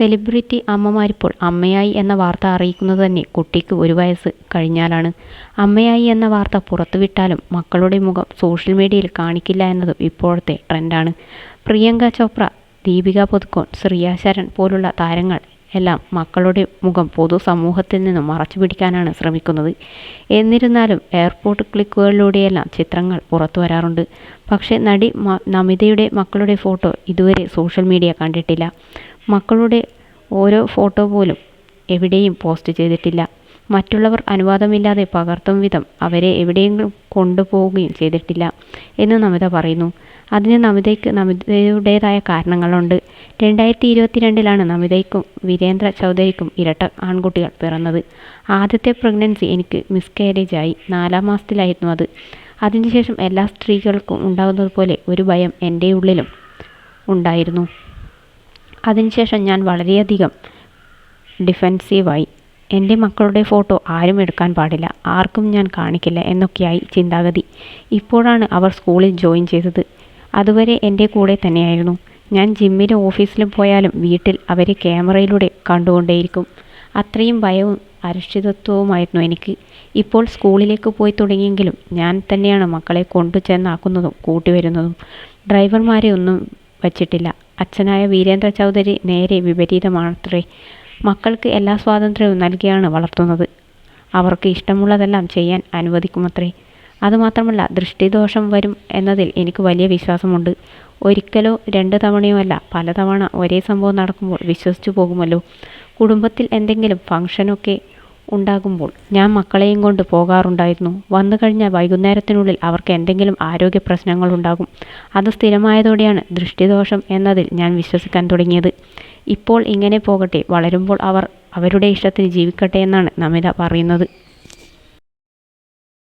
Celebrity അമ്മമാരിപ്പോൾ അമ്മയായി എന്ന വാർത്ത അറിയിക്കുന്നത് തന്നെ കുട്ടിക്ക് 1 വയസ്സ് കഴിഞ്ഞാലാണ്. അമ്മയായി എന്ന വാർത്ത പുറത്തുവിട്ടാലും മക്കളുടെ മുഖം സോഷ്യൽ മീഡിയയിൽ കാണിക്കില്ല എന്നതും ഇപ്പോഴത്തെ ട്രെൻഡാണ്. പ്രിയങ്ക ചോപ്ര, ദീപിക പദുക്കോൺ, ശ്രിയ ശരൺ പോലുള്ള താരങ്ങൾ എല്ലാം മക്കളുടെ മുഖം പൊതുസമൂഹത്തിൽ നിന്നും മറച്ചുപിടിക്കാനാണ് ശ്രമിക്കുന്നത്. എന്നിരുന്നാലും എയർപോർട്ട് ക്ലിക്കുകളിലൂടെയെല്ലാം ചിത്രങ്ങൾ പുറത്തുവരാറുണ്ട്. പക്ഷേ നടി നമിതയുടെ മക്കളുടെ ഫോട്ടോ ഇതുവരെ സോഷ്യൽ മീഡിയ കണ്ടിട്ടില്ല. മക്കളുടെ ഓരോ ഫോട്ടോ പോലും എവിടെയും പോസ്റ്റ് ചെയ്തിട്ടില്ല. മറ്റുള്ളവർ അനുവാദമില്ലാതെ പകർത്തും വിധം അവരെ എവിടെയെങ്കിലും കൊണ്ടുപോവുകയും ചെയ്തിട്ടില്ല എന്ന് നമിത പറയുന്നു. അതിന് നമിതയുടേതായ കാരണങ്ങളുണ്ട്. 2022 നമിതയ്ക്കും വീരേന്ദ്ര ചൗധരിക്കും ഇരട്ട ആൺകുട്ടികൾ പിറന്നത്. ആദ്യത്തെ പ്രഗ്നൻസി എനിക്ക് മിസ്കാരേജ് ആയി. 4ാം മാസത്തിലായിരുന്നു അത്. അതിനുശേഷം എല്ലാ സ്ത്രീകൾക്കും ഉണ്ടാകുന്നതുപോലെ ഒരു ഭയം എൻ്റെ ഉള്ളിലും ഉണ്ടായിരുന്നു. അതിനുശേഷം ഞാൻ വളരെയധികം ഡിഫെൻസീവായി. എൻ്റെ മക്കളുടെ ഫോട്ടോ ആരും എടുക്കാൻ പാടില്ല, ആർക്കും ഞാൻ കാണിക്കില്ല എന്നൊക്കെയായി ചിന്താഗതി. ഇപ്പോഴാണ് അവർ സ്കൂളിൽ ജോയിൻ ചെയ്തത്. അതുവരെ എൻ്റെ കൂടെ തന്നെയായിരുന്നു. ഞാൻ ജിമ്മിലും ഓഫീസിലും പോയാലും വീട്ടിൽ അവരെ ക്യാമറയിലൂടെ കണ്ടുകൊണ്ടേയിരിക്കും. അത്രയും ഭയവും അരക്ഷിതത്വവുമായിരുന്നു എനിക്ക്. ഇപ്പോൾ സ്കൂളിലേക്ക് പോയി തുടങ്ങിയെങ്കിലും ഞാൻ തന്നെയാണ് മക്കളെ കൊണ്ടുചെന്നാക്കുന്നതും കൂട്ടിവരുന്നതും. ഡ്രൈവർമാരെ ഒന്നും വച്ചിട്ടില്ല. അച്ഛനായ വീരേന്ദ്ര ചൗധരി നേരെ വിപരീതമാണത്രേ. മക്കൾക്ക് എല്ലാ സ്വാതന്ത്ര്യവും നൽകിയാണ് വളർത്തുന്നത്. അവർക്ക് ഇഷ്ടമുള്ളതെല്ലാം ചെയ്യാൻ അനുവദിക്കുമത്രേ. അതുമാത്രമല്ല, ദൃഷ്ടിദോഷം വരും എന്നതിൽ എനിക്ക് വലിയ വിശ്വാസമുണ്ട്. ഒരിക്കലോ 2 തവണയോ അല്ല, പലതവണ ഒരേ സംഭവം നടക്കുമ്പോൾ വിശ്വസിച്ചു പോകുമല്ലോ. കുടുംബത്തിൽ എന്തെങ്കിലും ഫംഗ്ഷനൊക്കെ ഉണ്ടാകുമ്പോൾ ഞാൻ മക്കളെയും കൊണ്ട് പോകാറുണ്ടായിരുന്നു. വന്നു കഴിഞ്ഞാൽ വൈകുന്നേരത്തിനുള്ളിൽ അവർക്ക് എന്തെങ്കിലും ആരോഗ്യ പ്രശ്നങ്ങളുണ്ടാകും. അത് സ്ഥിരമായതോടെയാണ് ദൃഷ്ടിദോഷം എന്നതിൽ ഞാൻ വിശ്വസിക്കാൻ തുടങ്ങിയത്. ഇപ്പോൾ ഇങ്ങനെ പോകട്ടെ, വളരുമ്പോൾ അവർ അവരുടെ ഇഷ്ടത്തിന് ജീവിക്കട്ടെ എന്നാണ് നമിത പറയുന്നത്.